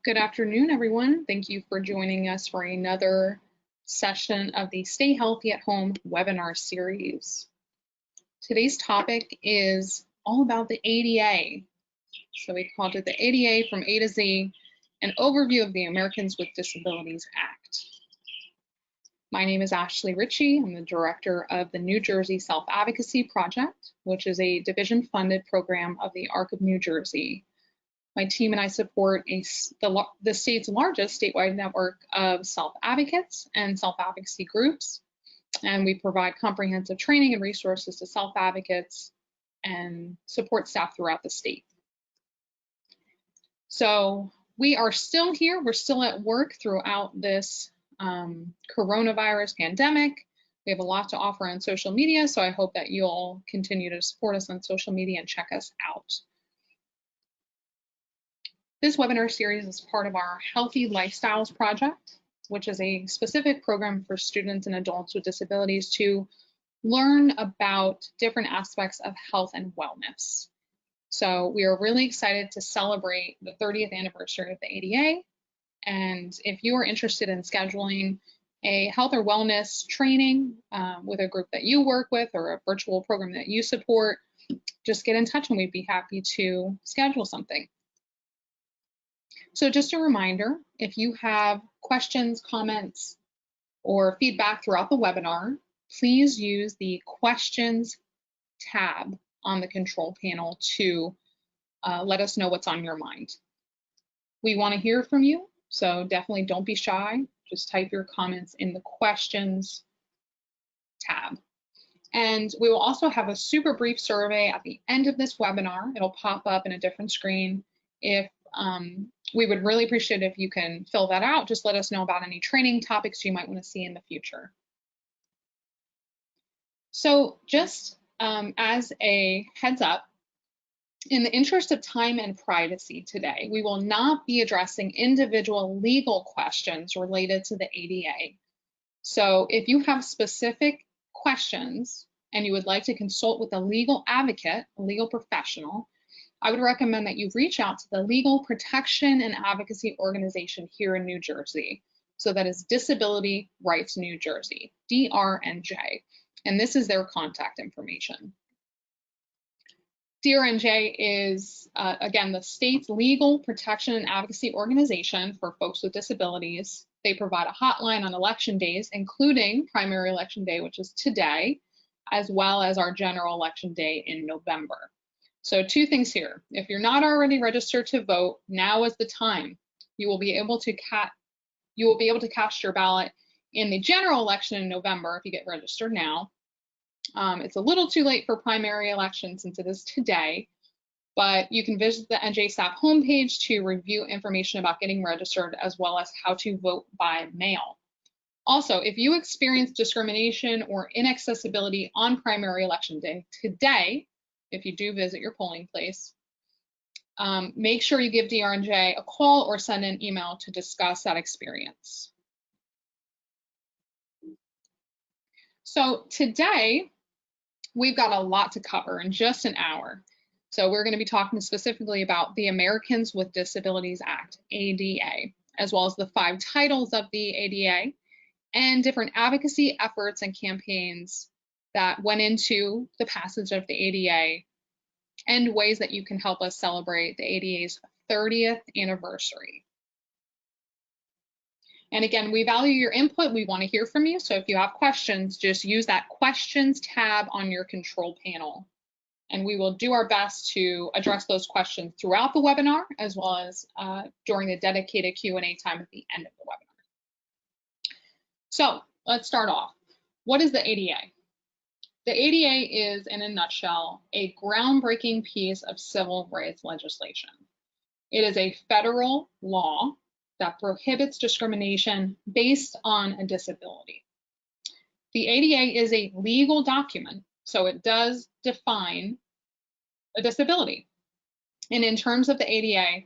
Good afternoon, everyone. Thank you for joining us for another session of the Stay Healthy at Home webinar series. Today's topic is all about the ADA. So we called it the ADA from A to Z, an overview of the Americans with Disabilities Act. My name is Ashley Ritchey. I'm the director of the New Jersey Self-Advocacy Project, which is a division-funded program of the ARC of New Jersey. My team and I support the state's largest statewide network of self-advocates and self-advocacy groups, and we provide comprehensive training and resources to self-advocates and support staff throughout the state. So we are still here. We're still at work throughout this coronavirus pandemic. We have a lot to offer on social media, so I hope that you'll continue to support us on social media and check us out. This webinar series is part of our Healthy Lifestyles Project, which is a specific program for students and adults with disabilities to learn about different aspects of health and wellness. So we are really excited to celebrate the 30th anniversary of the ADA. And if you are interested in scheduling a health or wellness training with a group that you work with or a virtual program that you support, just get in touch and we'd be happy to schedule something. So just a reminder, if you have questions, comments, or feedback throughout the webinar, please use the questions tab on the control panel to let us know what's on your mind. We want to hear from you, so definitely don't be shy. Just type your comments in the questions tab. And we will also have a super brief survey at the end of this webinar. It'll pop up in a different screen. If we would really appreciate if you can fill that out. Just let us know about any training topics you might want to see in the future. So just as a heads up, in the interest of time and privacy today, we will not be addressing individual legal questions related to the ADA. So if you have specific questions and you would like to consult with a legal advocate, a legal professional, I would recommend that you reach out to the Legal Protection and Advocacy Organization here in New Jersey. So that is Disability Rights New Jersey, DRNJ, and this is their contact information. DRNJ is, again, the state's legal protection and advocacy organization for folks with disabilities. They provide a hotline on election days, including primary election day, which is today, as well as our general election day in November. So two things here. If you're not already registered to vote, now is the time. You will be able to cast your ballot in the general election in November if you get registered now. It's a little too late for primary election since it is today, but you can visit the NJSAP homepage to review information about getting registered as well as how to vote by mail. Also, if you experience discrimination or inaccessibility on primary election day today, if you do visit your polling place, make sure you give DRNJ a call or send an email to discuss that experience. So today, we've got a lot to cover in just an hour. So we're going to be talking specifically about the Americans with Disabilities Act, ADA, as well as the 5 titles of the ADA and different advocacy efforts and campaigns that went into the passage of the ADA and ways that you can help us celebrate the ADA's 30th anniversary. And again, we value your input. We want to hear from you. So if you have questions, just use that questions tab on your control panel. And we will do our best to address those questions throughout the webinar, as well as during the dedicated Q&A time at the end of the webinar. So let's start off. What is the ADA? The ADA is, in a nutshell, a groundbreaking piece of civil rights legislation. It is a federal law that prohibits discrimination based on a disability. The ADA is a legal document, so it does define a disability. And in terms of the ADA,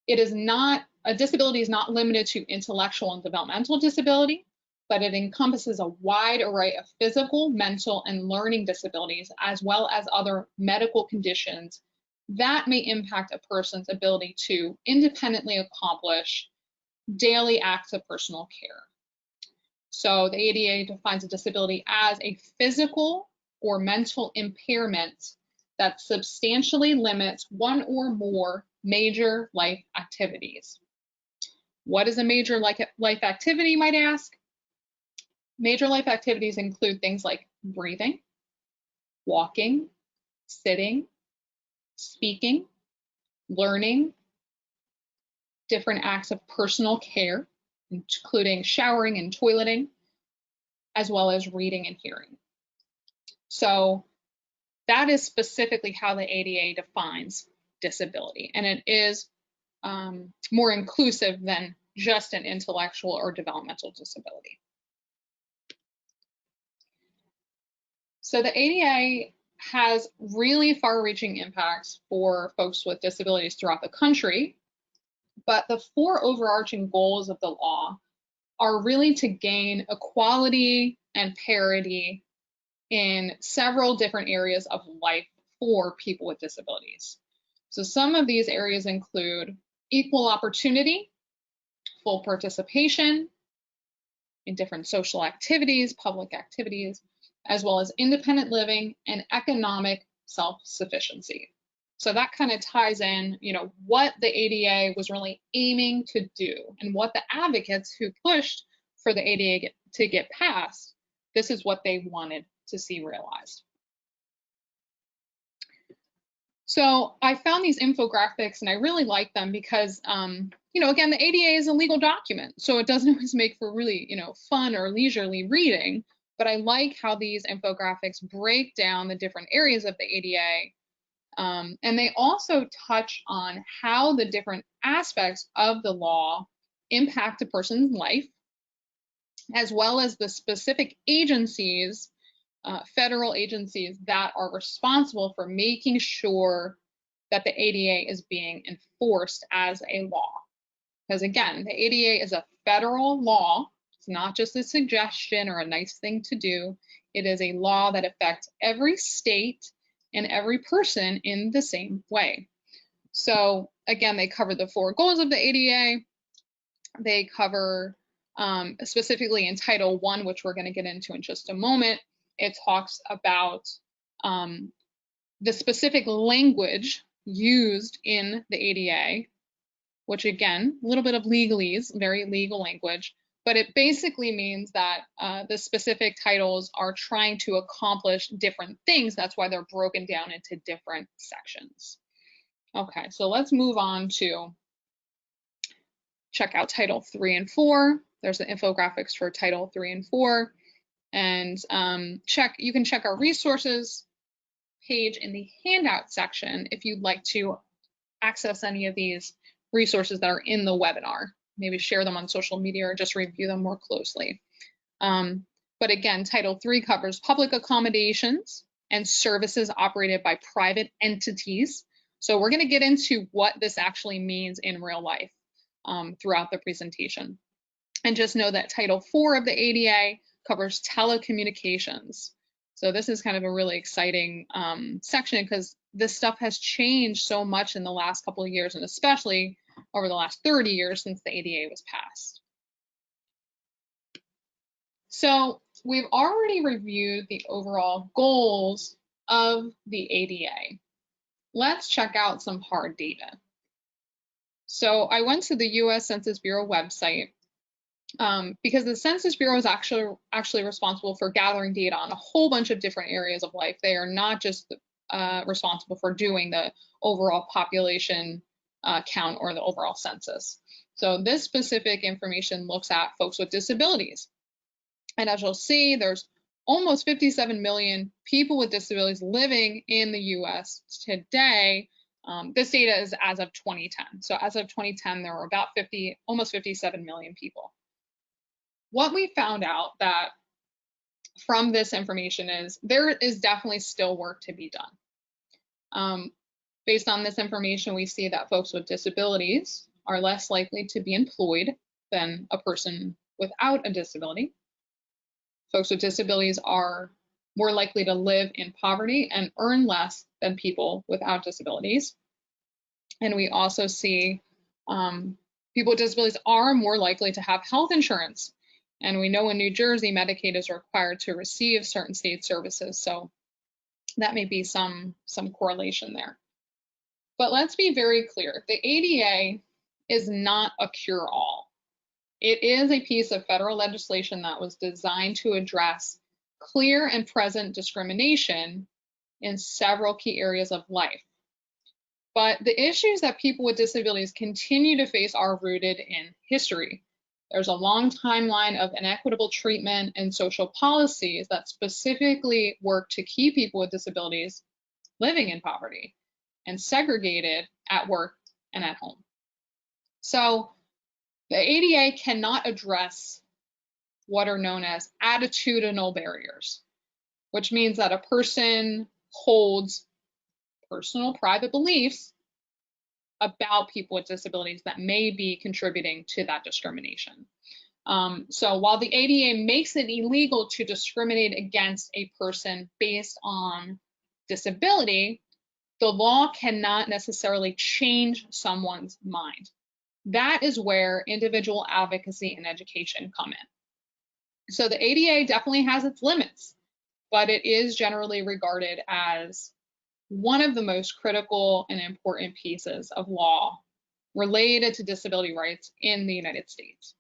a disability is not limited to intellectual and developmental disability, but it encompasses a wide array of physical, mental, and learning disabilities, as well as other medical conditions that may impact a person's ability to independently accomplish daily acts of personal care. So the ADA defines a disability as a physical or mental impairment that substantially limits one or more major life activities. What is a major life activity, you might ask? Major life activities include things like breathing, walking, sitting, speaking, learning, different acts of personal care, including showering and toileting, as well as reading and hearing. So that is specifically how the ADA defines disability, and it is more inclusive than just an intellectual or developmental disability. So the ADA has really far-reaching impacts for folks with disabilities throughout the country, but the 4 overarching goals of the law are really to gain equality and parity in several different areas of life for people with disabilities. So some of these areas include equal opportunity, full participation in different social activities, public activities, as well as independent living and economic self-sufficiency. So that kind of ties in, what the ADA was really aiming to do and what the advocates who pushed for the ADA to get passed, this is what they wanted to see realized. So I found these infographics and I really like them because, again, the ADA is a legal document, so it doesn't always make for really, fun or leisurely reading, but I like how these infographics break down the different areas of the ADA. And they also touch on how the different aspects of the law impact a person's life, as well as the specific agencies, federal agencies that are responsible for making sure that the ADA is being enforced as a law. Because again, the ADA is a federal law. It's not just a suggestion or a nice thing to do. It is a law that affects every state and every person in the same way. So again, they cover the 4 goals of the ADA. They cover specifically in Title I, which we're going to get into in just a moment. It talks about the specific language used in the ADA, which again, a little bit of legalese, very legal language, but it basically means that the specific titles are trying to accomplish different things. That's why they're broken down into different sections. Okay, so let's move on to check out Title 3 and 4. There's the infographics for Title 3 and 4. And you can check our resources page in the handout section if you'd like to access any of these resources that are in the webinar. Maybe share them on social media or just review them more closely. But again, Title 3 covers public accommodations and services operated by private entities. So we're going to get into what this actually means in real life throughout the presentation. And just know that Title 4 of the ADA covers telecommunications. So this is kind of a really exciting section because this stuff has changed so much in the last couple of years, and especially over the last 30 years since the ADA was passed. So we've already reviewed the overall goals of the ADA. Let's check out some hard data. So I went to the US Census Bureau website because the Census Bureau is actually responsible for gathering data on a whole bunch of different areas of life. They are not just responsible for doing the overall population count or the overall census. So this specific information looks at folks with disabilities. And as you'll see, there's almost 57 million people with disabilities living in the US today. This data is as of 2010. So as of 2010, there were about almost 57 million people. What we found out that from this information is there is definitely still work to be done. Based on this information, we see that folks with disabilities are less likely to be employed than a person without a disability. Folks with disabilities are more likely to live in poverty and earn less than people without disabilities. And we also see people with disabilities are more likely to have health insurance. And we know in New Jersey, Medicaid is required to receive certain state services. So that may be some correlation there. But let's be very clear. The ADA is not a cure-all. It is a piece of federal legislation that was designed to address clear and present discrimination in several key areas of life. But the issues that people with disabilities continue to face are rooted in history. There's a long timeline of inequitable treatment and social policies that specifically work to keep people with disabilities living in poverty and segregated at work and at home. So the ADA cannot address what are known as attitudinal barriers, which means that a person holds personal private beliefs about people with disabilities that may be contributing to that discrimination. So while the ADA makes it illegal to discriminate against a person based on disability, the law cannot necessarily change someone's mind. That is where individual advocacy and education come in. So the ADA definitely has its limits, but it is generally regarded as one of the most critical and important pieces of law related to disability rights in the United States.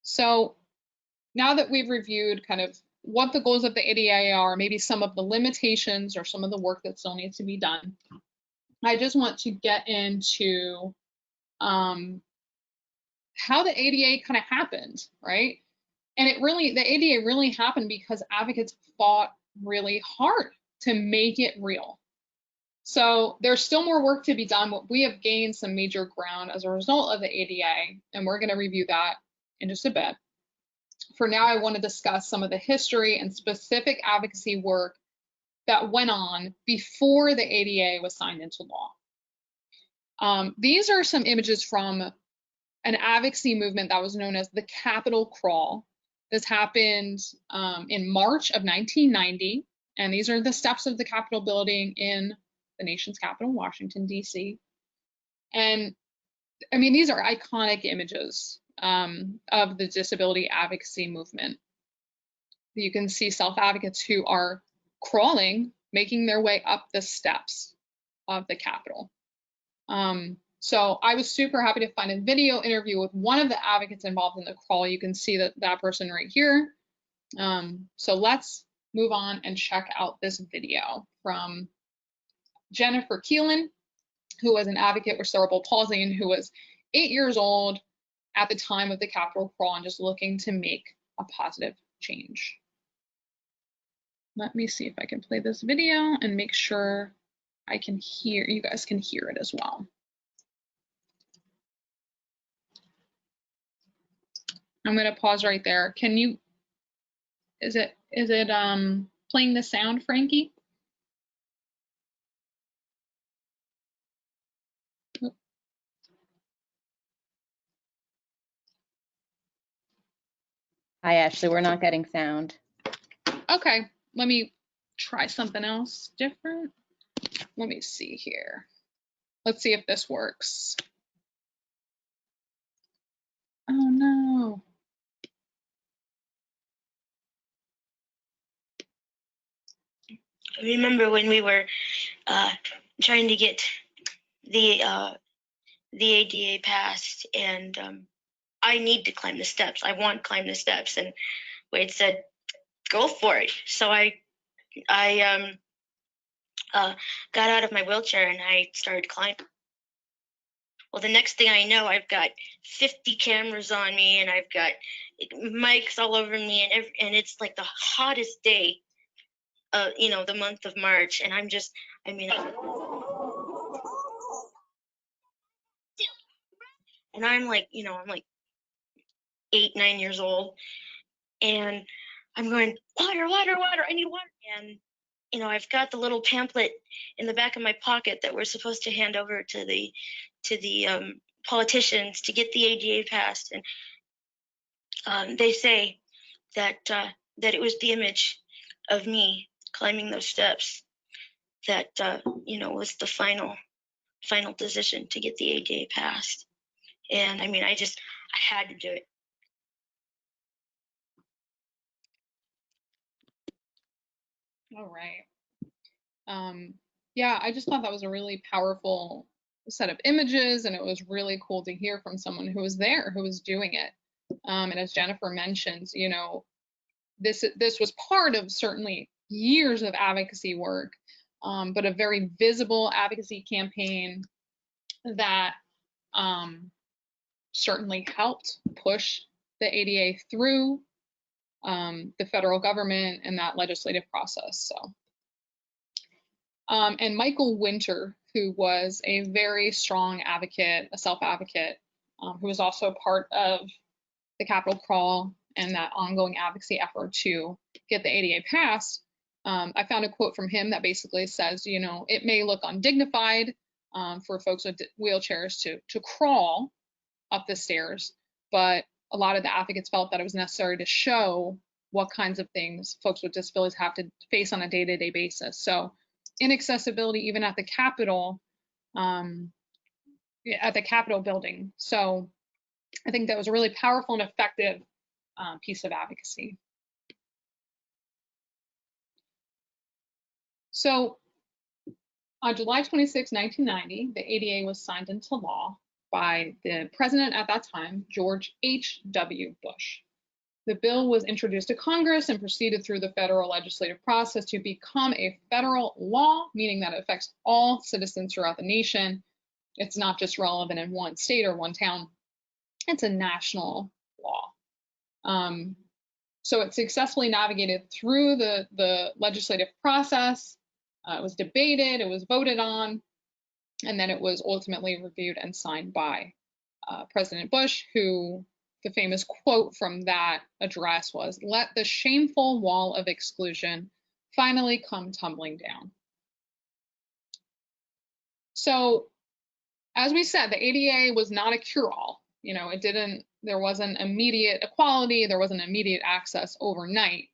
So now that we've reviewed kind of what the goals of the ADA are, maybe some of the limitations or some of the work that still needs to be done, I just want to get into how the ADA kind of happened, right? And the ADA really happened because advocates fought really hard to make it real. So there's still more work to be done, but we have gained some major ground as a result of the ADA, and we're going to review that in just a bit. For now, I want to discuss some of the history and specific advocacy work that went on before the ADA was signed into law. These are some images from an advocacy movement that was known as the Capitol Crawl. This happened in March of 1990, and these are the steps of the Capitol building in the nation's capital, Washington, D.C. And I mean, these are iconic images of the disability advocacy movement. You can see self-advocates who are crawling, making their way up the steps of the Capitol. So I was super happy to find a video interview with one of the advocates involved in the crawl. You can see that person right here. So let's move on and check out this video from Jennifer Keelan, who was an advocate with cerebral palsy and who was 8 years old at the time of the Capitol crawl and just looking to make a positive change. Let me see if I can play this video and make sure you guys can hear it as well. I'm going to pause right there. Is it playing the sound, Frankie? Hi, Ashley, we're not getting sound. Okay, let me try something else different. Let me see here. Let's see if this works. Oh no. I remember when we were trying to get the ADA passed, and I need to climb the steps. I want to climb the steps, and Wade said, "Go for it." So I got out of my wheelchair and I started climbing. Well, the next thing I know, I've got 50 cameras on me, and I've got mics all over me, and it's like the hottest day, the month of March, and I'm like, I'm like 8, 9 years old, and I'm going, water, water, water, I need water. And, I've got the little pamphlet in the back of my pocket that we're supposed to hand over to the politicians to get the ADA passed. And they say that it was the image of me climbing those steps that was the final decision to get the ADA passed. And I mean, I had to do it. All right. Yeah, I just thought that was a really powerful set of images, and it was really cool to hear from someone who was there, who was doing it. And as Jennifer mentions, this was part of certainly years of advocacy work, but a very visible advocacy campaign that certainly helped push the ADA through the federal government and that legislative process. So. And Michael Winter, who was a very strong advocate, a self-advocate, who was also part of the Capitol Crawl and that ongoing advocacy effort to get the ADA passed. I found a quote from him that basically says, it may look undignified for folks with wheelchairs to crawl up the stairs, but a lot of the advocates felt that it was necessary to show what kinds of things folks with disabilities have to face on a day-to-day basis. So inaccessibility even at the Capitol, building. So I think that was a really powerful and effective piece of advocacy. So on July 26, 1990, the ADA was signed into law by the president at that time, George H.W. Bush. The bill was introduced to Congress and proceeded through the federal legislative process to become a federal law, meaning that it affects all citizens throughout the nation. It's not just relevant in one state or one town. It's a national law. So it successfully navigated through the legislative process. It was debated, it was voted on, and then it was ultimately reviewed and signed by President Bush, who the famous quote from that address was, "Let the shameful wall of exclusion finally come tumbling down." So, as we said, the ADA was not a cure-all. There wasn't immediate equality, there wasn't immediate access overnight.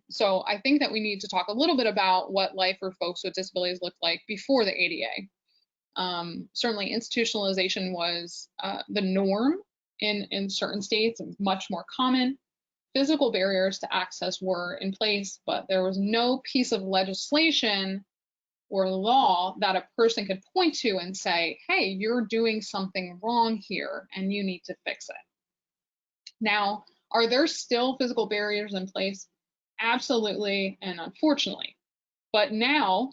So I think that we need to talk a little bit about what life for folks with disabilities looked like before the ADA. Certainly institutionalization was the norm in certain states, much more common. Physical barriers to access were in place, but there was no piece of legislation or law that a person could point to and say, hey, you're doing something wrong here and you need to fix it. Now, are there still physical barriers in place? Absolutely, and unfortunately. But now,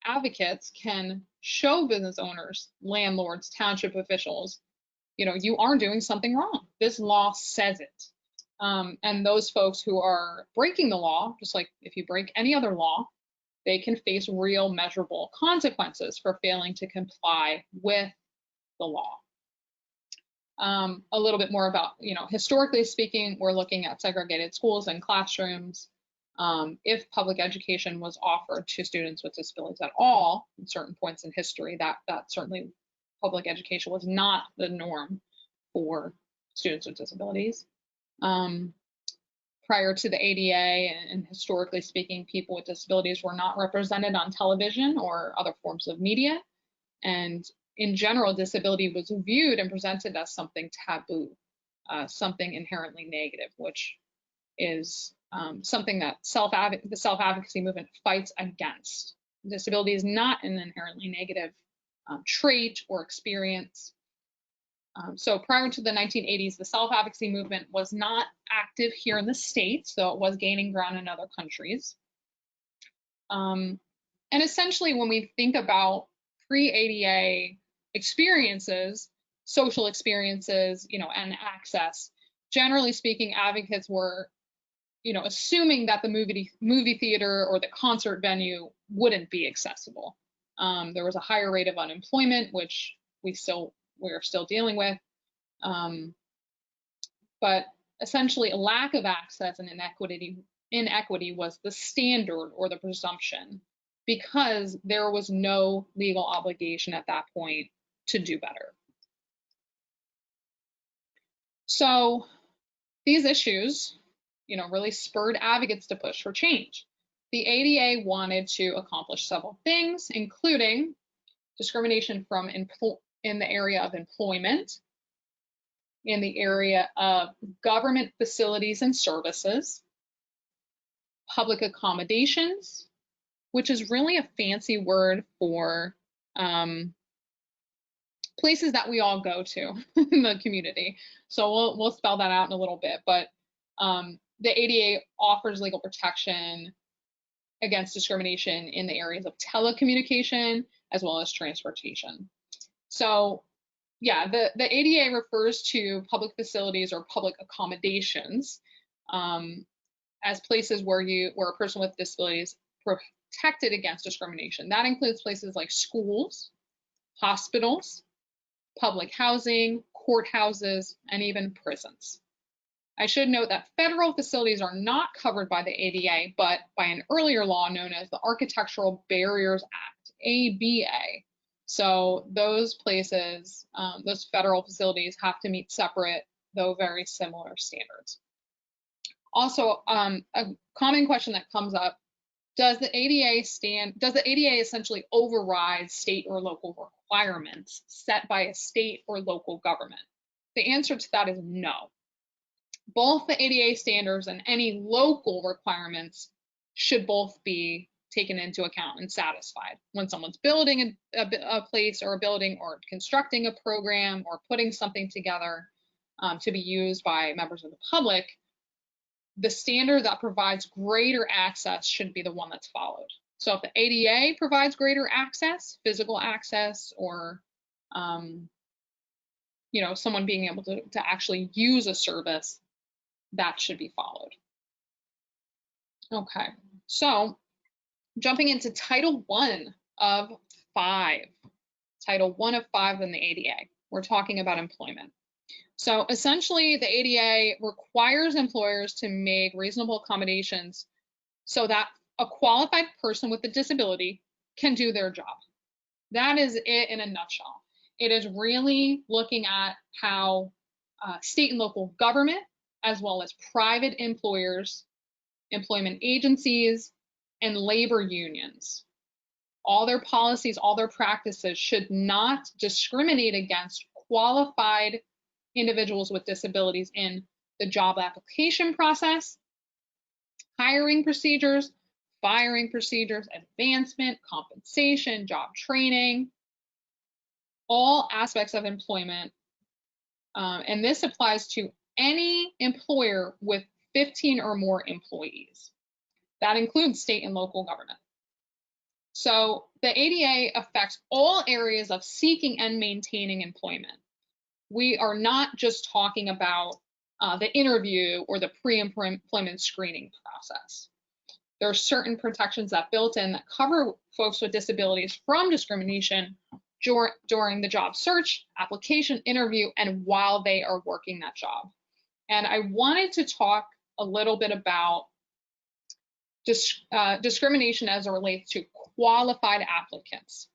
advocates can show business owners, landlords, township officials, you are doing something wrong. This law says it. And those folks who are breaking the law, just like if you break any other law, they can face real measurable consequences for failing to comply with the law. A little bit more about, historically speaking, we're looking at segregated schools and classrooms. If public education was offered to students with disabilities at all, at certain points in history, that certainly public education was not the norm for students with disabilities. Prior to the ADA, and historically speaking, people with disabilities were not represented on television or other forms of media. And in general, disability was viewed and presented as something taboo, something inherently negative, which is something that the self-advocacy movement fights against. Disability is not an inherently negative trait or experience. So prior to the 1980s, the self-advocacy movement was not active here in the States, though it was gaining ground in other countries. And essentially, when we think about pre-ADA experiences, social experiences, and access, generally speaking, advocates were, assuming that the movie theater or the concert venue wouldn't be accessible. There was a higher rate of unemployment, which we're still dealing with. But essentially, a lack of access and inequity was the standard or the presumption, because there was no legal obligation at that point to do better. So these issues, really spurred advocates to push for change. the ADA wanted to accomplish several things, including discrimination from in the area of employment, in the area of government facilities and services, public accommodations, which is really a fancy word for places that we all go to in the community. So we'll spell that out in a little bit, but the ADA offers legal protection against discrimination in the areas of telecommunication as well as transportation. So yeah, the ADA refers to public facilities or public accommodations as places where a person with disabilities protected against discrimination. That includes places like schools, hospitals, public housing, courthouses, and even prisons. I should note that federal facilities are not covered by the ADA, but by an earlier law known as the Architectural Barriers Act, ABA. So those places, those federal facilities have to meet separate, though very similar standards. Also, a common question that comes up, does the ADA essentially override state or local requirements set by a state or local government? The answer to that is no. Both the ADA standards and any local requirements should both be taken into account and satisfied. When someone's building a place or a building or constructing a program or putting something together to be used by members of the public, the standard that provides greater access should be the one that's followed. So if the ADA provides greater access, physical access, or someone being able to actually use a service, that should be followed. Okay, so jumping into Title I of 5. Title I of 5 in the ADA. We're talking about employment. So essentially, the ADA requires employers to make reasonable accommodations so that a qualified person with a disability can do their job. That is it in a nutshell. It is really looking at how state and local government, as well as private employers, employment agencies, and labor unions, all their policies, all their practices should not discriminate against qualified individuals with disabilities in the job application process, hiring procedures, firing procedures, advancement, compensation, job training, all aspects of employment. And this applies to any employer with 15 or more employees. That includes state and local government. So the ADA affects all areas of seeking and maintaining employment. We are not just talking about the interview or the pre-employment screening process. There are certain protections that built in that cover folks with disabilities from discrimination during the job search, application, interview, and while they are working that job. And I wanted to talk a little bit about discrimination as it relates to qualified applicants.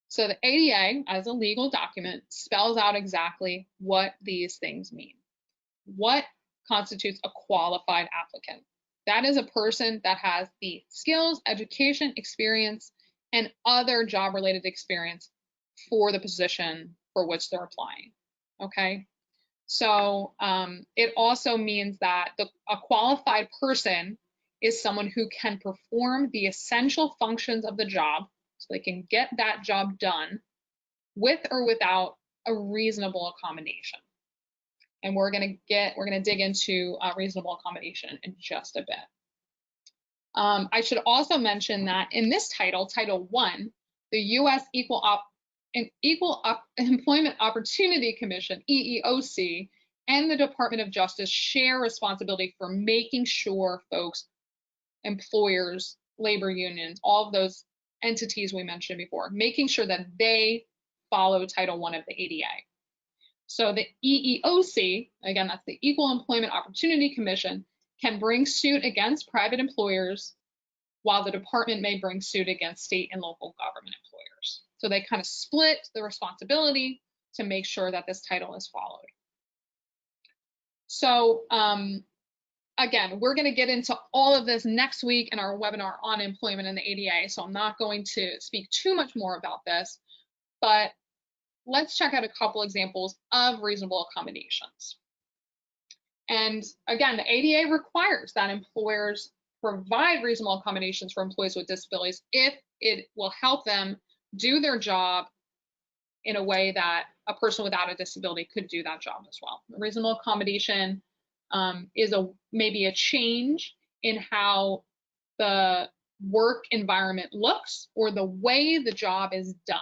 So the ADA, as a legal document, spells out exactly what these things mean. What constitutes a qualified applicant? That is a person that has the skills, education, experience, and other job-related experience for the position for which they're applying, okay? So it also means that a qualified person is someone who can perform the essential functions of the job, so they can get that job done with or without a reasonable accommodation. And we're gonna dig into reasonable accommodation in just a bit. I should also mention that in this title, Title I, the U.S. Equal Employment Opportunity Commission, EEOC, and the Department of Justice share responsibility for making sure folks, employers, labor unions, all of those entities we mentioned before, making sure that they follow Title I of the ADA. So the EEOC, again, that's the Equal Employment Opportunity Commission, can bring suit against private employers, while the department may bring suit against state and local government employers. So they kind of split the responsibility to make sure that this title is followed. So again, we're going to get into all of this next week in our webinar on employment and the ADA, so I'm not going to speak too much more about this, but let's check out a couple examples of reasonable accommodations. And again, the ADA requires that employers provide reasonable accommodations for employees with disabilities if it will help them do their job in a way that a person without a disability could do that job as well. A reasonable accommodation is maybe a change in how the work environment looks or the way the job is done.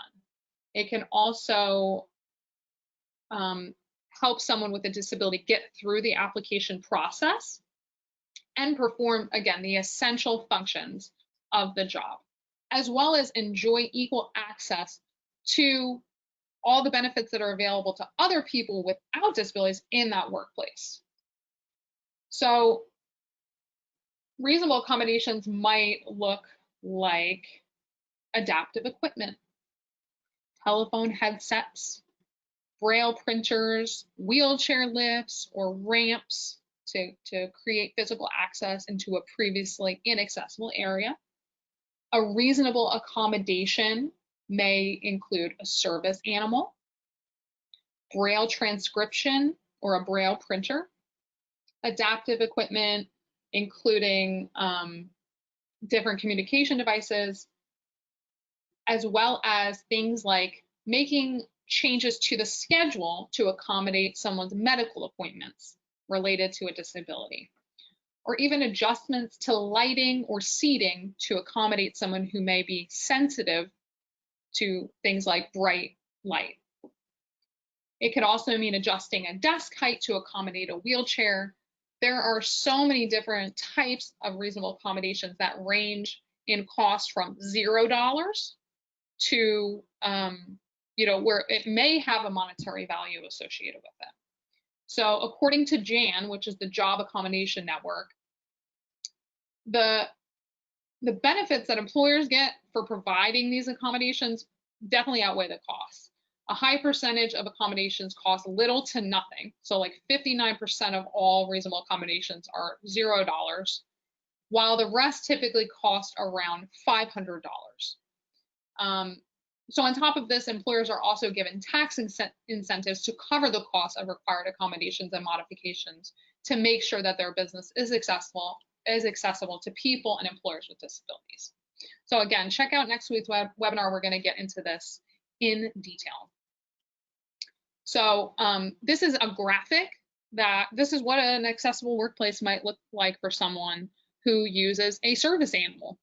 It can also help someone with a disability get through the application process and perform, again, the essential functions of the job, as well as enjoy equal access to all the benefits that are available to other people without disabilities in that workplace. So reasonable accommodations might look like adaptive equipment, telephone headsets, braille printers, wheelchair lifts, or ramps to create physical access into a previously inaccessible area. A reasonable accommodation may include a service animal, braille transcription or a braille printer, adaptive equipment, including different communication devices, as well as things like making changes to the schedule to accommodate someone's medical appointments related to a disability, or even adjustments to lighting or seating to accommodate someone who may be sensitive to things like bright light. It could also mean adjusting a desk height to accommodate a wheelchair. There are so many different types of reasonable accommodations that range in cost from $0 to, where it may have a monetary value associated with it. So according to JAN, which is the Job Accommodation Network, the benefits that employers get for providing these accommodations definitely outweigh the costs. A high percentage of accommodations cost little to nothing. So like 59% of all reasonable accommodations are $0, while the rest typically cost around $500. So on top of this, employers are also given tax incentives to cover the cost of required accommodations and modifications to make sure that their business is accessible to people and employers with disabilities. So again, check out next week's webinar. We're going to get into this in detail. So this is a graphic this is what an accessible workplace might look like for someone who uses a service animal.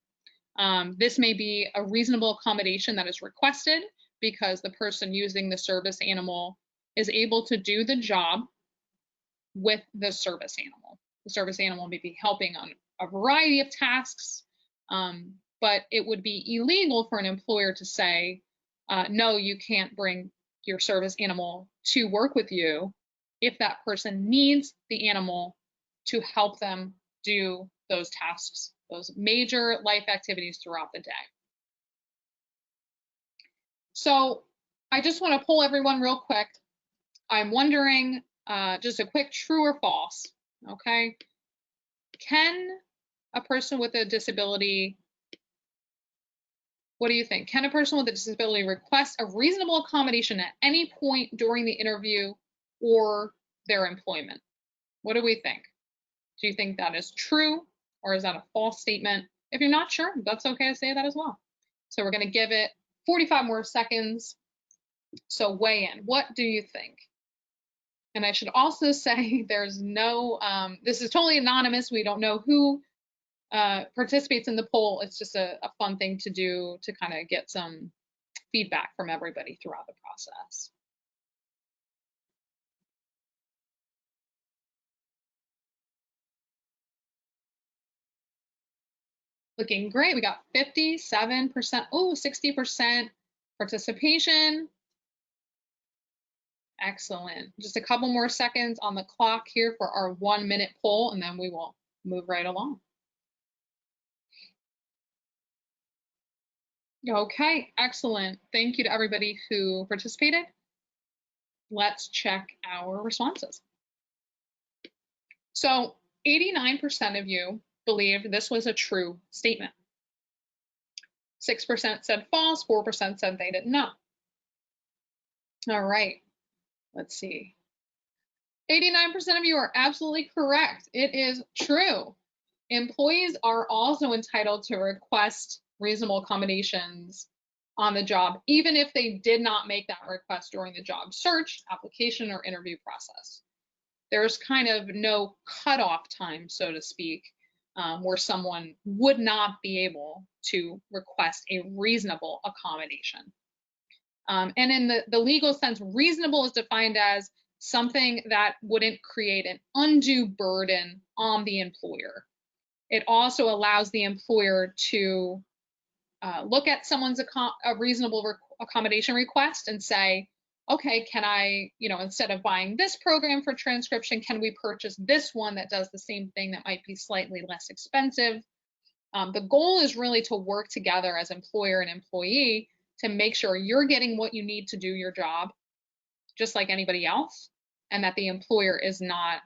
This may be a reasonable accommodation that is requested because the person using the service animal is able to do the job with the service animal. The service animal may be helping on a variety of tasks, but it would be illegal for an employer to say, no, you can't bring your service animal to work with you if that person needs the animal to help them do those tasks, those major life activities throughout the day. So I just want to poll everyone real quick. I'm wondering, just a quick true or false, okay? Can a person with a disability, what do you think? Can a person with a disability request a reasonable accommodation at any point during the interview or their employment? What do we think? Do you think that is true, or is that a false statement? If you're not sure, that's okay to say that as well. So we're going to give it 45 more seconds. So weigh in. What do you think? And I should also say there's no, this is totally anonymous. We don't know who participates in the poll. It's just a fun thing to do to kind of get some feedback from everybody throughout the process. Looking great. We got 57%, oh, 60% participation. Excellent. Just a couple more seconds on the clock here for our 1-minute poll, and then we will move right along. Okay, excellent. Thank you to everybody who participated. Let's check our responses. So 89% of you believed this was a true statement. 6% said false, 4% said they didn't know. All right, let's see. 89% of you are absolutely correct. It is true. Employees are also entitled to request reasonable accommodations on the job, even if they did not make that request during the job search, application, or interview process. There's kind of no cutoff time, so to speak, where someone would not be able to request a reasonable accommodation. And in the legal sense, reasonable is defined as something that wouldn't create an undue burden on the employer. It also allows the employer to look at someone's a reasonable accommodation request and say, okay, can I, instead of buying this program for transcription, can we purchase this one that does the same thing that might be slightly less expensive? The goal is really to work together as employer and employee to make sure you're getting what you need to do your job, just like anybody else, and that the employer is not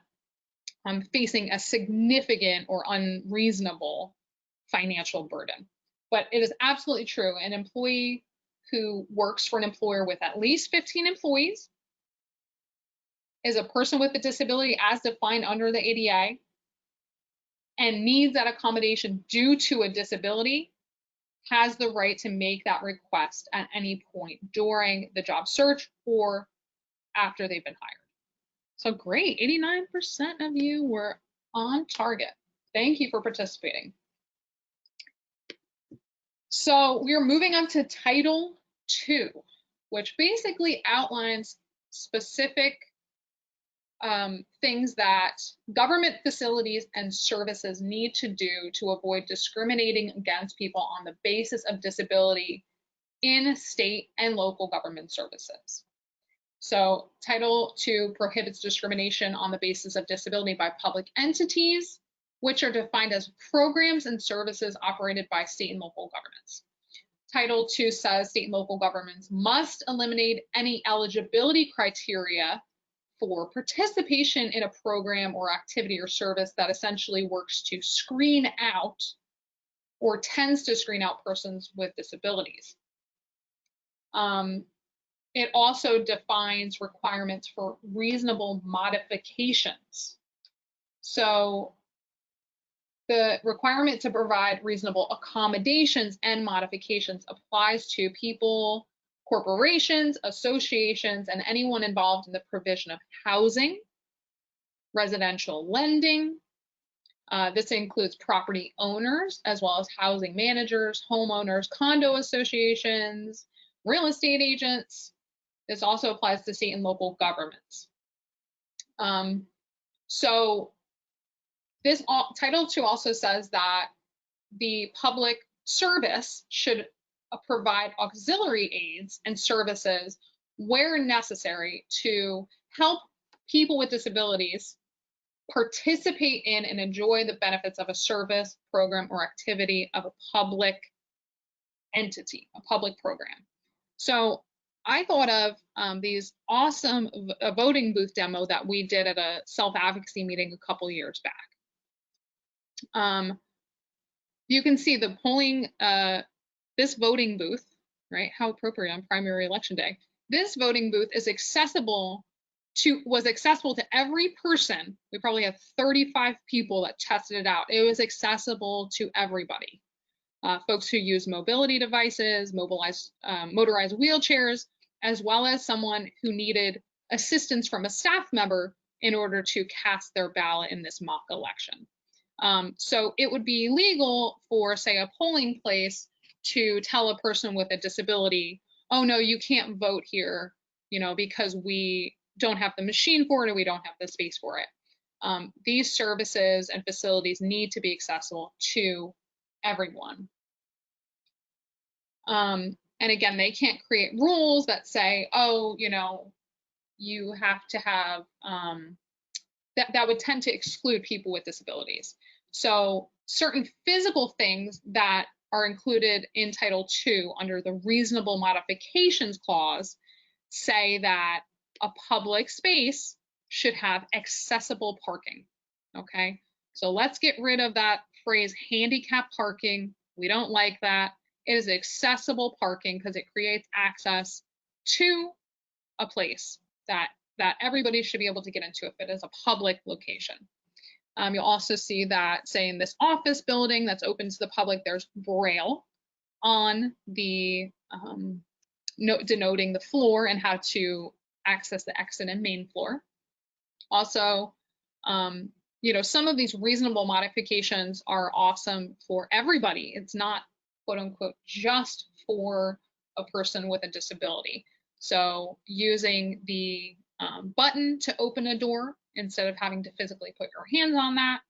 facing a significant or unreasonable financial burden. But it is absolutely true. An employee who works for an employer with at least 15 employees is a person with a disability as defined under the ADA and needs that accommodation due to a disability has the right to make that request at any point during the job search or after they've been hired. So great, 89% of you were on target. Thank you for participating. So we're moving on to Title II, which basically outlines specific things that government facilities and services need to do to avoid discriminating against people on the basis of disability in state and local government services. So Title II prohibits discrimination on the basis of disability by public entities, which are defined as programs and services operated by state and local governments. Title II says state and local governments must eliminate any eligibility criteria for participation in a program or activity or service that essentially works to screen out or tends to screen out persons with disabilities. It also defines requirements for reasonable modifications. So the requirement to provide reasonable accommodations and modifications applies to people, corporations, associations, and anyone involved in the provision of housing, residential lending. This includes property owners, as well as housing managers, homeowners, condo associations, real estate agents. This also applies to state and local governments. So this Title II also says that the public service should provide auxiliary aids and services where necessary to help people with disabilities participate in and enjoy the benefits of a service, program, or activity of a public entity, a public program. So I thought of these awesome voting booth demo that we did at a self-advocacy meeting a couple years back. You can see the polling, this voting booth, right? How appropriate on primary election day. This voting booth is was accessible to every person. We probably had 35 people that tested it out. It was accessible to everybody. Folks who use mobility devices, motorized wheelchairs, as well as someone who needed assistance from a staff member in order to cast their ballot in this mock election. So it would be legal for, say, a polling place to tell a person with a disability, oh no, you can't vote here, because we don't have the machine for it or we don't have the space for it. These services and facilities need to be accessible to everyone. And again, they can't create rules that say, oh, you have to have, that would tend to exclude people with disabilities. So certain physical things that are included in Title II under the reasonable modifications clause say that a public space should have accessible parking, okay? So let's get rid of that phrase handicap parking. We don't like that. It is accessible parking because it creates access to a place that everybody should be able to get into if it is a public location. You'll also see that, say, in this office building that's open to the public, there's Braille on the denoting the floor and how to access the exit and main floor. Also, you know, some of these reasonable modifications are awesome for everybody. It's not, quote unquote, just for a person with a disability. So using the button to open a door instead of having to physically put your hands on that,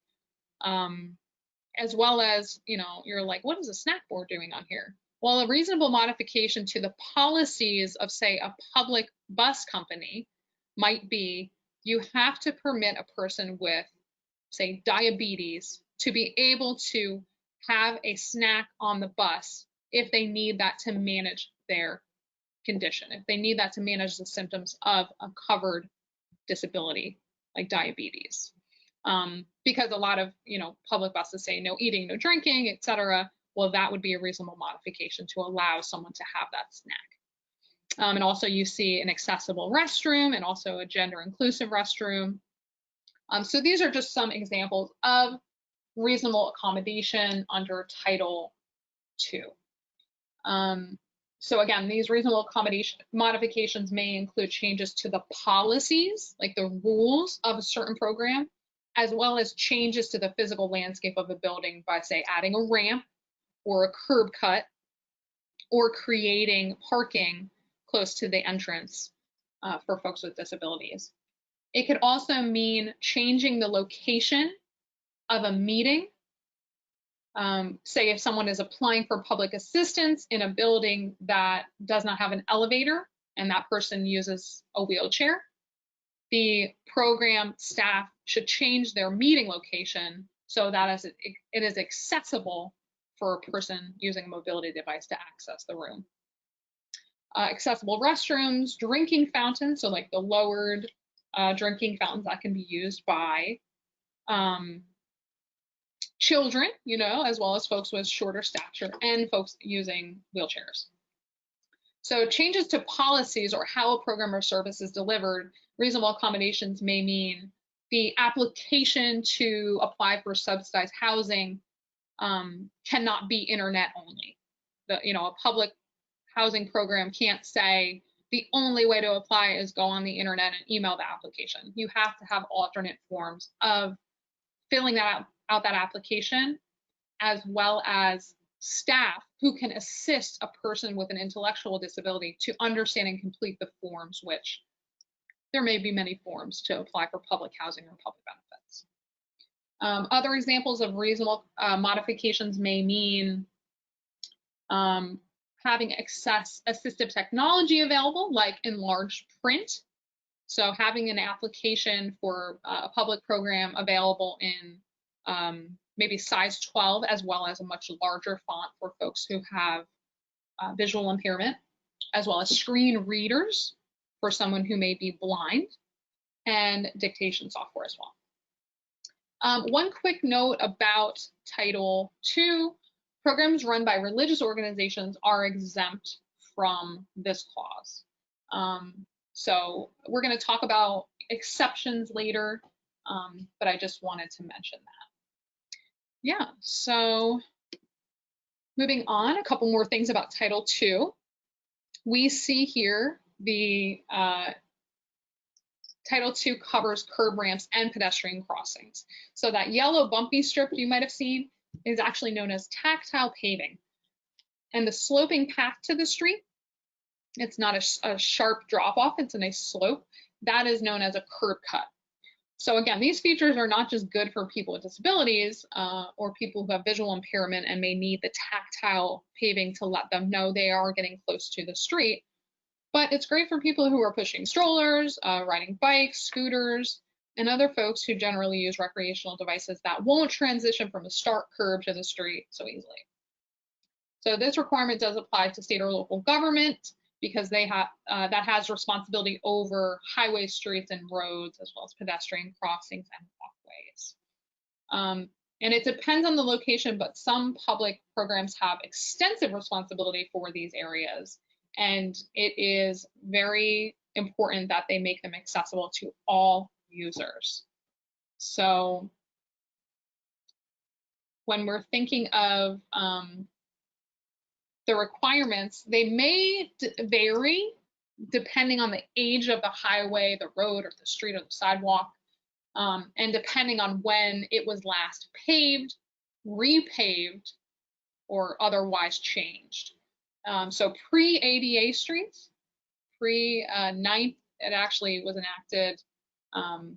as well as, you know, you're like, what is a snack board doing on here? Well, a reasonable modification to the policies of, say, a public bus company might be you have to permit a person with, say, diabetes to be able to have a snack on the bus if they need that to manage their condition, if they need that to manage the symptoms of a covered disability like diabetes. Because a lot of, you know, public buses say no eating, no drinking, etc. Well, that would be a reasonable modification to allow someone to have that snack. And also you see an accessible restroom and also a gender inclusive restroom. So these are just some examples of reasonable accommodation under Title II. So again, these reasonable accommodation modifications may include changes to the policies, like the rules of a certain program, as well as changes to the physical landscape of a building by, say, adding a ramp or a curb cut or creating parking close to the entrance for folks with disabilities. It could also mean changing the location of a meeting. Say if someone is applying for public assistance in a building that does not have an elevator and that person uses a wheelchair, the program staff should change their meeting location so that it is accessible for a person using a mobility device to access the room. Accessible restrooms, drinking fountains, so like the lowered drinking fountains that can be used by children, you know, as well as folks with shorter stature and folks using wheelchairs. So changes to policies or how a program or service is delivered, reasonable accommodations may mean the application to apply for subsidized housing cannot be internet only. You know, a public housing program can't say the only way to apply is go on the internet and email the application. You have to have alternate forms of filling out that application, as well as staff who can assist a person with an intellectual disability to understand and complete the forms, which there may be many forms to apply for public housing or public benefits. Other examples of reasonable modifications may mean having assistive technology available, like enlarged print. So having an application for a public program available in maybe size 12, as well as a much larger font for folks who have visual impairment, as well as screen readers for someone who may be blind, and dictation software as well. One quick note about Title II, programs run by religious organizations are exempt from this clause. So we're going to talk about exceptions later, but I just wanted to mention that. Yeah, so moving on, a couple more things about Title II. We see here the Title II covers curb ramps and pedestrian crossings. So that yellow bumpy strip you might have seen is actually known as tactile paving. And the sloping path to the street, it's not a sharp drop off, it's a nice slope. That is known as a curb cut. So again, these features are not just good for people with disabilities or people who have visual impairment and may need the tactile paving to let them know they are getting close to the street, but it's great for people who are pushing strollers, riding bikes, scooters, and other folks who generally use recreational devices that won't transition from a stark curb to the street so easily. So this requirement does apply to state or local government, because they have that has responsibility over highways, streets, and roads, as well as pedestrian crossings and walkways. And it depends on the location, but some public programs have extensive responsibility for these areas. And it is very important that they make them accessible to all users. So when we're thinking of the requirements, they may vary depending on the age of the highway, the road, or the street, or the sidewalk. And depending on when it was last paved, repaved, or otherwise changed. So pre-ADA streets, pre-9th, it actually was enacted.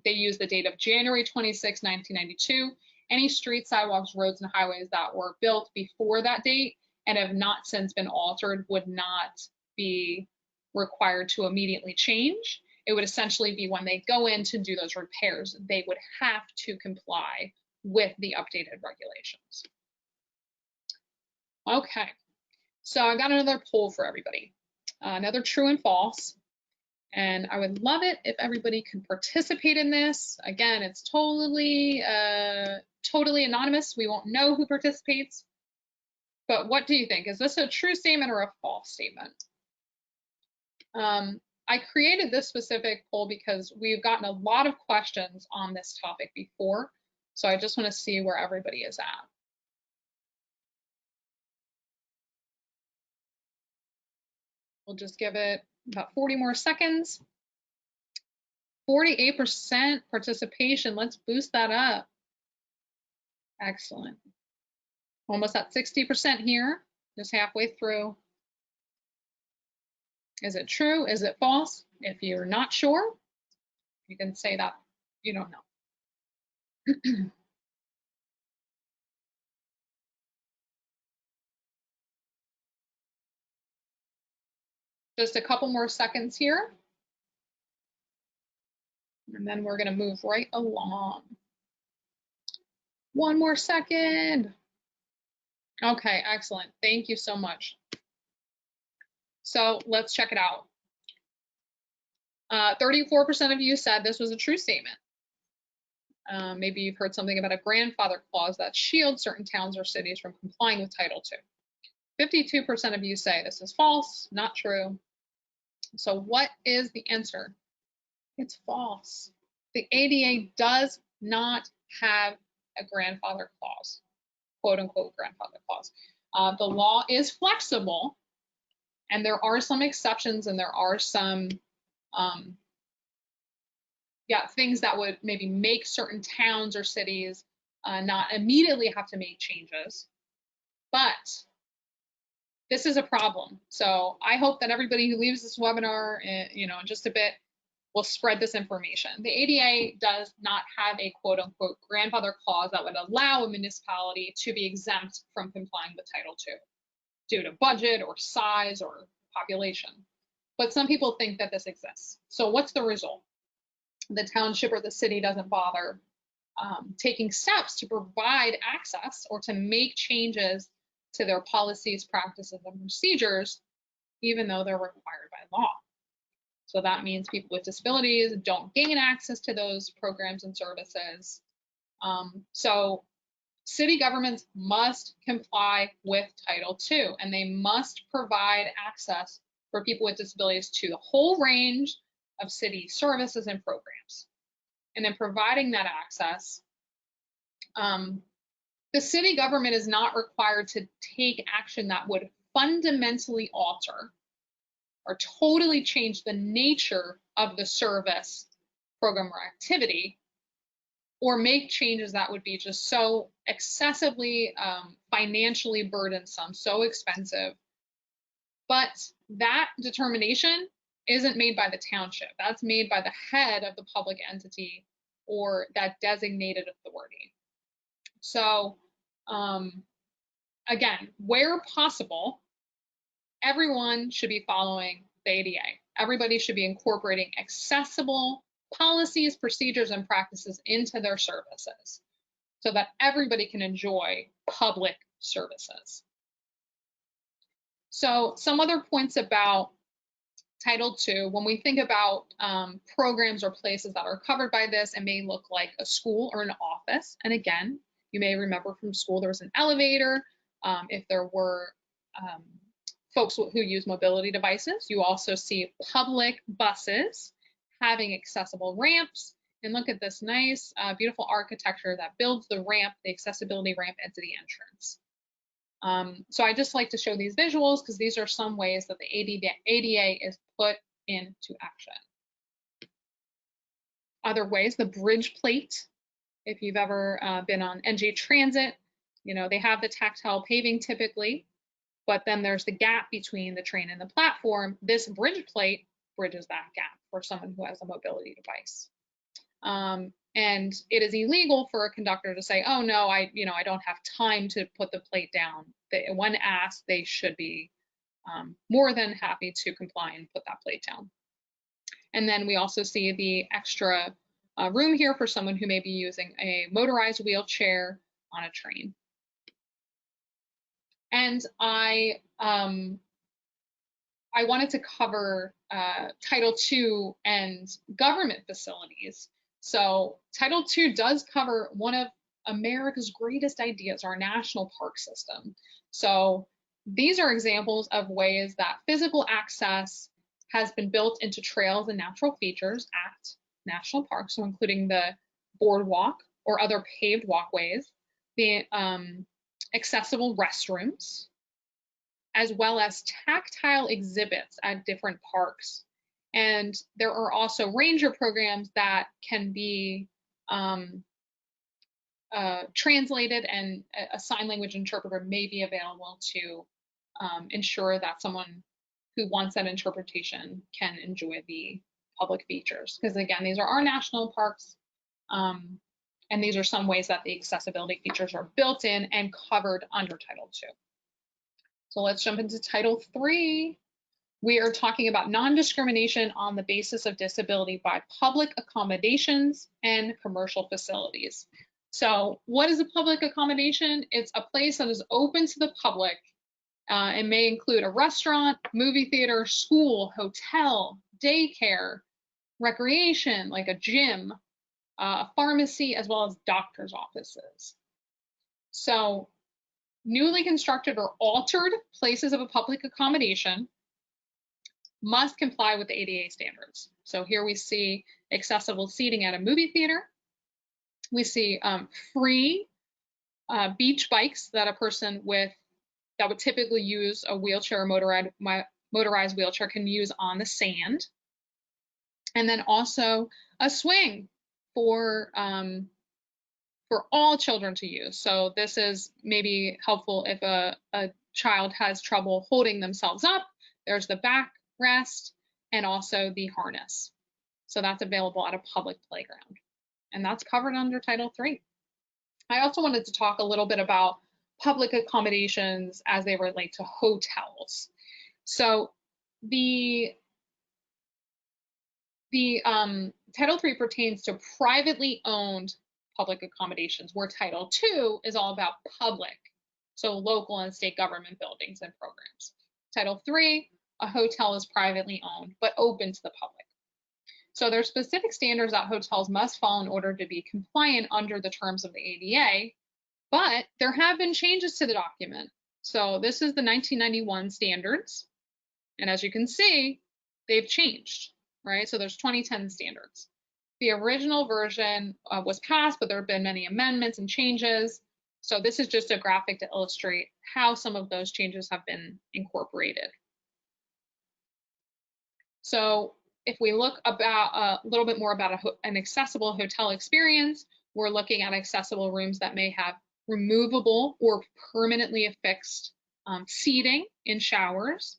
They used the date of January 26, 1992. Any streets, sidewalks, roads, and highways that were built before that date and have not since been altered would not be required to immediately change. It would essentially be when they go in to do those repairs, they would have to comply with the updated regulations. Okay, so I got another poll for everybody, another true and false. And I would love it if everybody could participate in this. Again, it's totally anonymous. We won't know who participates. But what do you think? Is this a true statement or a false statement? I created this specific poll because we've gotten a lot of questions on this topic before. So I just want to see where everybody is at. We'll just give it about 40 more seconds. 48% participation. Let's boost that up. Excellent. Almost at 60% here, just halfway through. Is it true? Is it false? If you're not sure, you can say that you don't know. Just a couple more seconds here. And then we're going to move right along. One more second. Okay, excellent. Thank you so much. So let's check it out. 34% of you said this was a true statement. Maybe you've heard something about a grandfather clause that shields certain towns or cities from complying with Title II. 52% of you say this is false, not true. So what is the answer? It's false. The ADA does not have a grandfather clause, quote unquote grandfather clause. The law is flexible, and there are some exceptions, and there are some things that would maybe make certain towns or cities not immediately have to make changes. But this is a problem. So I hope that everybody who leaves this webinar, in just a bit, will spread this information. The ADA does not have a quote unquote grandfather clause that would allow a municipality to be exempt from complying with Title II due to budget or size or population. But some people think that this exists. So what's the result? The township or the city doesn't bother taking steps to provide access or to make changes to their policies, practices, and procedures, even though they're required by law. So that means people with disabilities don't gain access to those programs and services. So city governments must comply with Title II, and they must provide access for people with disabilities to the whole range of city services and programs. And in providing that access, the city government is not required to take action that would fundamentally alter or totally change the nature of the service, program, or activity, or make changes that would be just so excessively financially burdensome, so expensive. But that determination isn't made by the township. That's made by the head of the public entity or that designated authority. So again, where possible, everyone should be following the ADA. Everybody should be incorporating accessible policies, procedures, and practices into their services so that everybody can enjoy public services. So some other points about Title II, when we think about programs or places that are covered by this, it may look like a school or an office. And again, you may remember from school there was an elevator. If there were folks who use mobility devices, you also see public buses having accessible ramps. And look at this nice, beautiful architecture that builds the ramp, the accessibility ramp into the entrance. So I just like to show these visuals because these are some ways that the ADA is put into action. Other ways, the bridge plate. If you've ever been on NJ Transit, you know, they have the tactile paving typically, but then there's the gap between the train and the platform. This bridge plate bridges that gap for someone who has a mobility device. And it is illegal for a conductor to say, oh no, I don't have time to put the plate down. When asked, they should be more than happy to comply and put that plate down. And then we also see the extra room here for someone who may be using a motorized wheelchair on a train. And I wanted to cover Title II and government facilities. So Title II does cover one of America's greatest ideas, our national park system. So these are examples of ways that physical access has been built into Trails and Natural Features Act national parks, so including the boardwalk or other paved walkways, the accessible restrooms, as well as tactile exhibits at different parks. And there are also ranger programs that can be translated, and a sign language interpreter may be available to ensure that someone who wants that interpretation can enjoy the public features. Because again, these are our national parks, and these are some ways that the accessibility features are built in and covered under Title II. So let's jump into Title III. We are talking about non-discrimination on the basis of disability by public accommodations and commercial facilities. So what is a public accommodation? It's a place that is open to the public. It may include a restaurant, movie theater, school, hotel, daycare, recreation, like a gym, a pharmacy, as well as doctor's offices. So newly constructed or altered places of a public accommodation must comply with the ADA standards. So here we see accessible seating at a movie theater. We see free beach bikes that a person that would typically use a wheelchair or motorized wheelchair can use on the sand. And then also a swing for all children to use. So this is maybe helpful if a child has trouble holding themselves up. There's the backrest and also the harness. So that's available at a public playground. And that's covered under Title III. I also wanted to talk a little bit about public accommodations as they relate to hotels. So the Title III pertains to privately owned public accommodations, where Title II is all about public, so local and state government buildings and programs. Title III, a hotel is privately owned, but open to the public. So there are specific standards that hotels must follow in order to be compliant under the terms of the ADA, but there have been changes to the document. So this is the 1991 standards, and as you can see, they've changed, right? So there's 2010 standards. The original version was passed, but there have been many amendments and changes. So this is just a graphic to illustrate how some of those changes have been incorporated. So if we look about a little bit more about an accessible hotel experience, we're looking at accessible rooms that may have removable or permanently affixed seating in showers,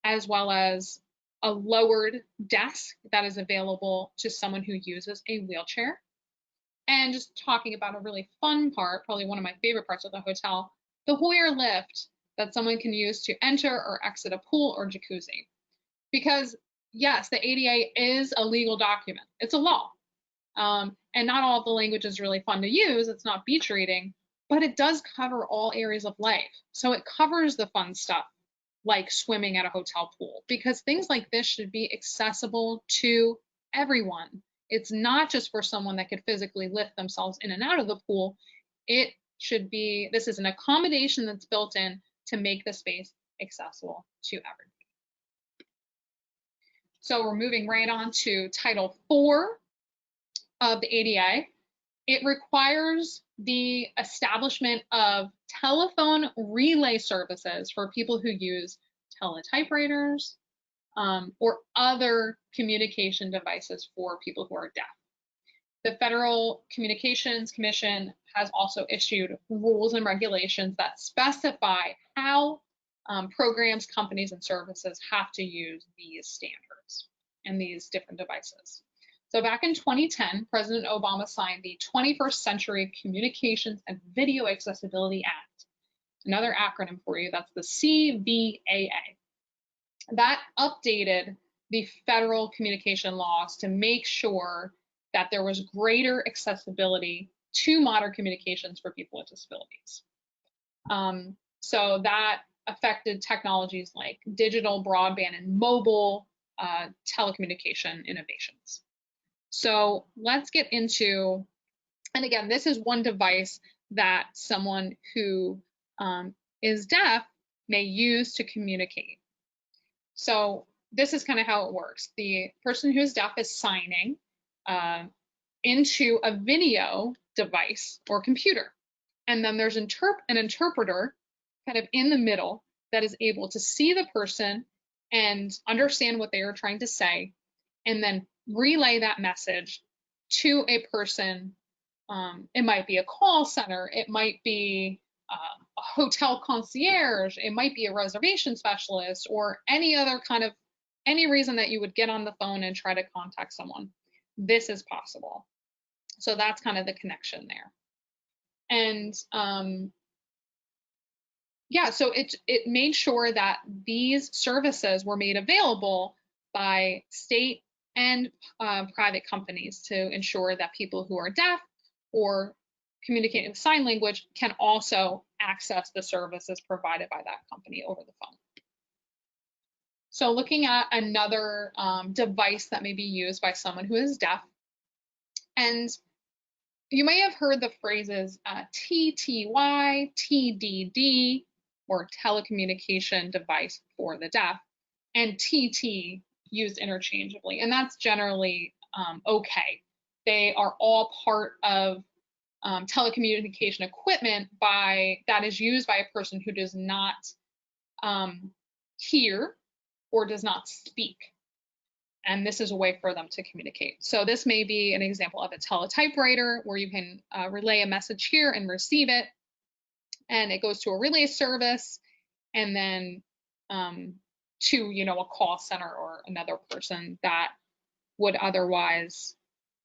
as well as a lowered desk that is available to someone who uses a wheelchair. And just talking about a really fun part, probably one of my favorite parts of the hotel, the Hoyer lift that someone can use to enter or exit a pool or jacuzzi. Because yes, the ADA is a legal document. It's a law. And not all of the language is really fun to use. It's not beach reading, but it does cover all areas of life. So it covers the fun stuff. like swimming at a hotel pool, because things like this should be accessible to everyone. It's not just for someone that could physically lift themselves in and out of the pool. It should be, this is an accommodation that's built in to make the space accessible to everyone. So we're moving right on to Title IV of the ADA. It requires the establishment of telephone relay services for people who use teletypewriters or other communication devices for people who are deaf. The Federal Communications Commission has also issued rules and regulations that specify how programs, companies, and services have to use these standards and these different devices. So back in 2010, President Obama signed the 21st Century Communications and Video Accessibility Act. Another acronym for you, that's the CVAA. That updated the federal communication laws to make sure that there was greater accessibility to modern communications for people with disabilities. So that affected technologies like digital, broadband, and mobile telecommunication innovations. So let's get into, and again, this is one device that someone who is deaf may use to communicate. So this is kind of how it works. The person who is deaf is signing into a video device or computer. And then there's an interpreter kind of in the middle that is able to see the person and understand what they are trying to say, and then relay that message to a person. It might be a call center, it might be a hotel concierge, it might be a reservation specialist, or any other kind of, any reason that you would get on the phone and try to contact someone. This is possible. So that's kind of the connection there. And yeah, so it made sure that these services were made available by state and private companies to ensure that people who are deaf or communicating with sign language can also access the services provided by that company over the phone. So looking at another device that may be used by someone who is deaf, and you may have heard the phrases TTY, TDD, or telecommunication device for the deaf, and TT used interchangeably, and that's generally okay. They are all part of telecommunication equipment that is used by a person who does not hear or does not speak. And this is a way for them to communicate. So this may be an example of a teletypewriter where you can relay a message here and receive it, and it goes to a relay service, and then to a call center or another person that would otherwise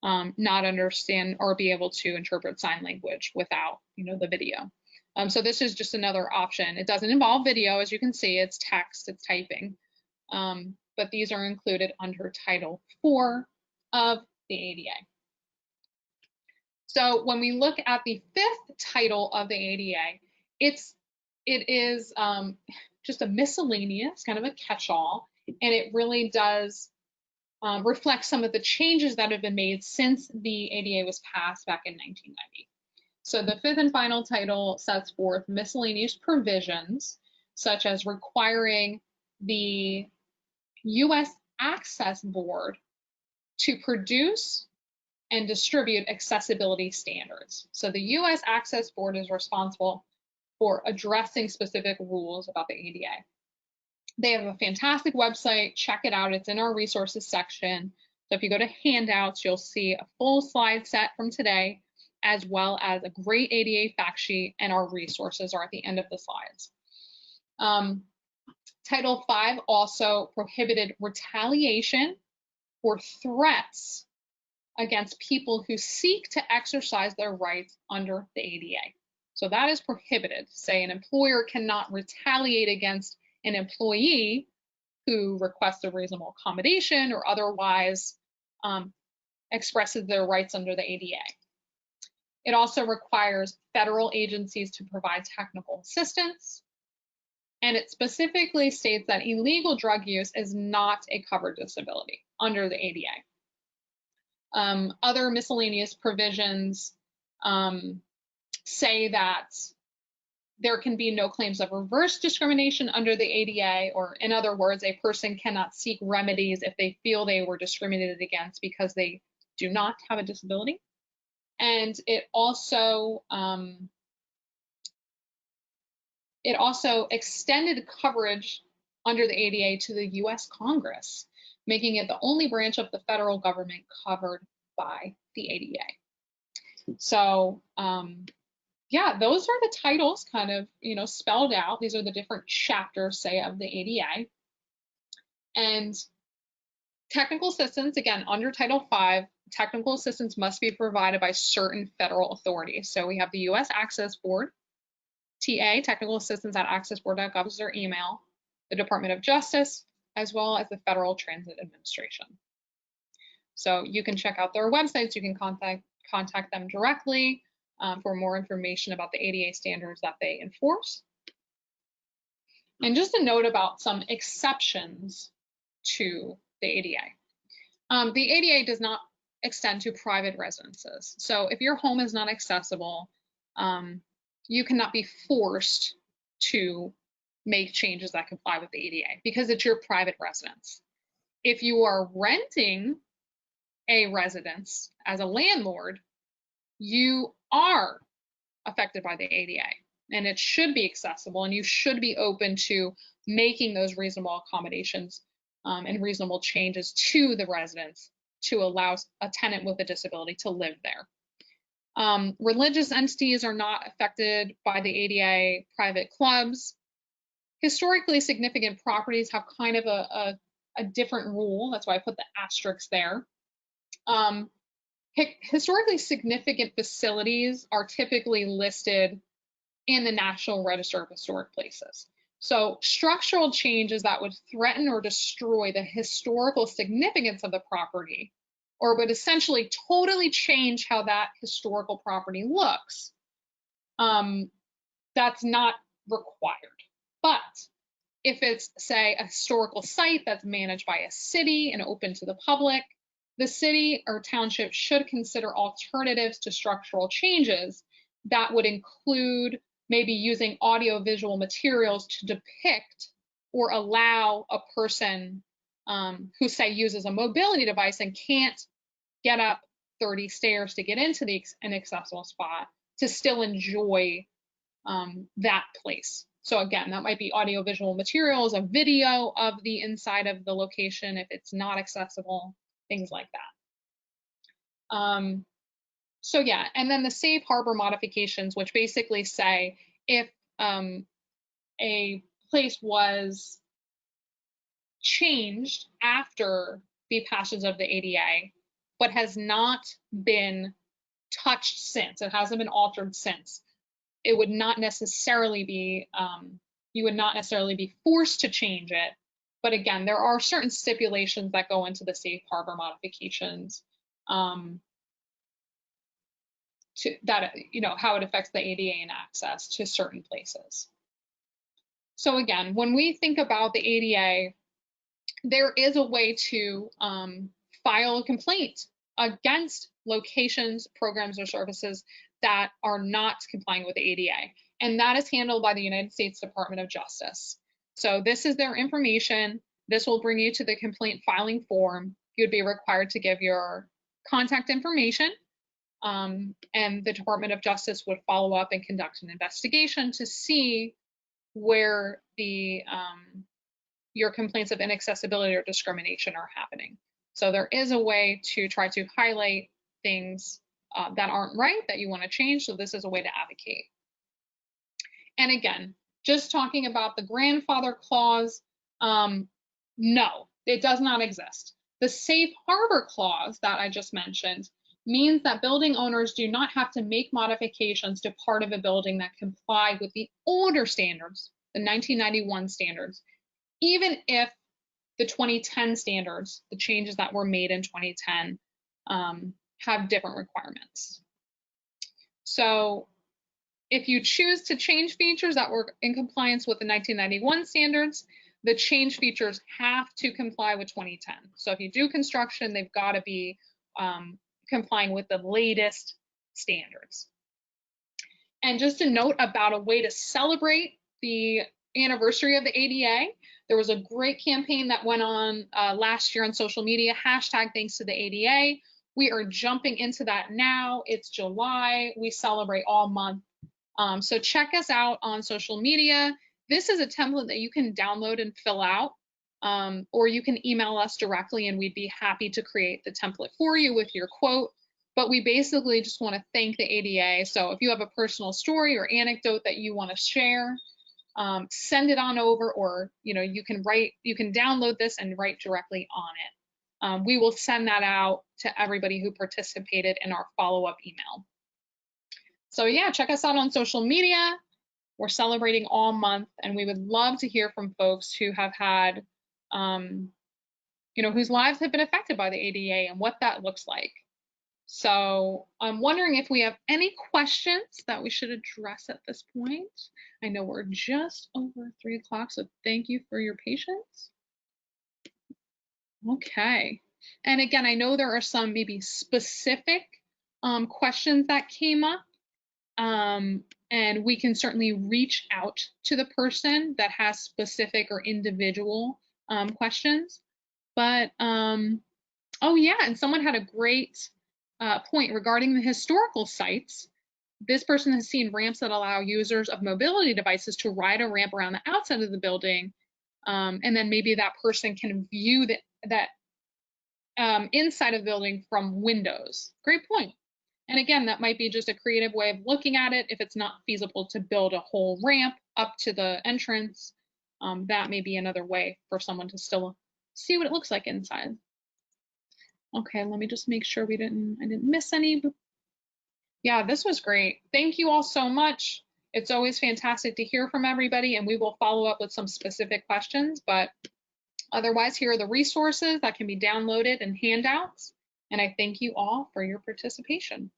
not understand or be able to interpret sign language without the video. So this is just another option. It doesn't involve video, as you can see. It's text, it's typing. But these are included under Title IV of the ADA. So when we look at the fifth title of the ADA, it is just a miscellaneous, kind of a catch-all, and it really does reflect some of the changes that have been made since the ADA was passed back in 1990. So the fifth and final title sets forth miscellaneous provisions, such as requiring the U.S. Access Board to produce and distribute accessibility standards. So the U.S. Access Board is responsible for addressing specific rules about the ADA. They have a fantastic website. Check it out. It's in our resources section. So if you go to handouts, you'll see a full slide set from today, as well as a great ADA fact sheet, and our resources are at the end of the slides. Title V also prohibited retaliation or threats against people who seek to exercise their rights under the ADA. So that is prohibited. Say an employer cannot retaliate against an employee who requests a reasonable accommodation or otherwise expresses their rights under the ADA. It also requires federal agencies to provide technical assistance. And it specifically states that illegal drug use is not a covered disability under the ADA. Other miscellaneous provisions say that there can be no claims of reverse discrimination under the ADA, or in other words, a person cannot seek remedies if they feel they were discriminated against because they do not have a disability. And it also extended coverage under the ADA to the US Congress, making it the only branch of the federal government covered by the ADA. So yeah, those are the titles kind of, spelled out. These are the different chapters, say, of the ADA. And technical assistance, again, under Title V, technical assistance must be provided by certain federal authorities. So we have the US Access Board, TA, technical assistance at accessboard.gov is their email, the Department of Justice, as well as the Federal Transit Administration. So you can check out their websites, you can contact them directly for more information about the ADA standards that they enforce. And just a note about some exceptions to the ADA. The ADA does not extend to private residences. So if your home is not accessible, you cannot be forced to make changes that comply with the ADA because it's your private residence. If you are renting a residence as a landlord, you are affected by the ADA, and it should be accessible, and you should be open to making those reasonable accommodations and reasonable changes to the residence to allow a tenant with a disability to live there. Religious entities are not affected by the ADA. Private clubs. Historically significant properties have kind of a different rule. That's why I put the asterisk there. Historically significant facilities are typically listed in the National Register of Historic Places. So structural changes that would threaten or destroy the historical significance of the property, or would essentially totally change how that historical property looks, that's not required. But if it's, say, a historical site that's managed by a city and open to the public, the city or township should consider alternatives to structural changes that would include maybe using audio-visual materials to depict or allow a person who, say, uses a mobility device and can't get up 30 stairs to get into the inaccessible spot to still enjoy that place. So again, that might be audio-visual materials, a video of the inside of the location if it's not accessible, things like that. So yeah, and then the safe harbor modifications, which basically say if a place was changed after the passage of the ADA, but has not been touched since, it hasn't been altered since, it would not necessarily be, you would not necessarily be forced to change it. But again, there are certain stipulations that go into the safe harbor modifications to that, how it affects the ADA and access to certain places. So again, when we think about the ADA, there is a way to file a complaint against locations, programs, or services that are not complying with the ADA. And that is handled by the United States Department of Justice. So this is their information. This will bring you to the complaint filing form. You'd be required to give your contact information, and the Department of Justice would follow up and conduct an investigation to see where the your complaints of inaccessibility or discrimination are happening. So there is a way to try to highlight things that aren't right that you want to change. So this is a way to advocate. And again, just talking about the grandfather clause, no, it does not exist. The safe harbor clause that I just mentioned means that building owners do not have to make modifications to part of a building that comply with the older standards, the 1991 standards, even if the 2010 standards, the changes that were made in 2010, have different requirements. So If you choose to change features that were in compliance with the 1991 standards, the change features have to comply with 2010. So if you do construction, they've got to be complying with the latest standards. And just a note about a way to celebrate the anniversary of the ADA, there was a great campaign that went on last year on social media, #thanks to the ADA. We are jumping into that now. It's July. We celebrate all month. So check us out on social media. This is a template that you can download and fill out, or you can email us directly and we'd be happy to create the template for you with your quote. But we basically just want to thank the ADA. So if you have a personal story or anecdote that you want to share, send it on over, or you can download this and write directly on it. We will send that out to everybody who participated in our follow-up email. So yeah, check us out on social media. We're celebrating all month, and we would love to hear from folks who have had, whose lives have been affected by the ADA and what that looks like. So I'm wondering if we have any questions that we should address at this point. I know we're just over 3 o'clock, so thank you for your patience. Okay. And again, I know there are some maybe specific questions that came up. And we can certainly reach out to the person that has specific or individual questions. But, oh yeah, and someone had a great point regarding the historical sites. This person has seen ramps that allow users of mobility devices to ride a ramp around the outside of the building. And then maybe that person can view that inside of the building from windows. Great point. And again, that might be just a creative way of looking at it. If it's not feasible to build a whole ramp up to the entrance, that may be another way for someone to still see what it looks like inside. Okay, let me just make sure I didn't miss any. Yeah, this was great. Thank you all so much. It's always fantastic to hear from everybody, and we will follow up with some specific questions, but otherwise, here are the resources that can be downloaded and handouts. And I thank you all for your participation.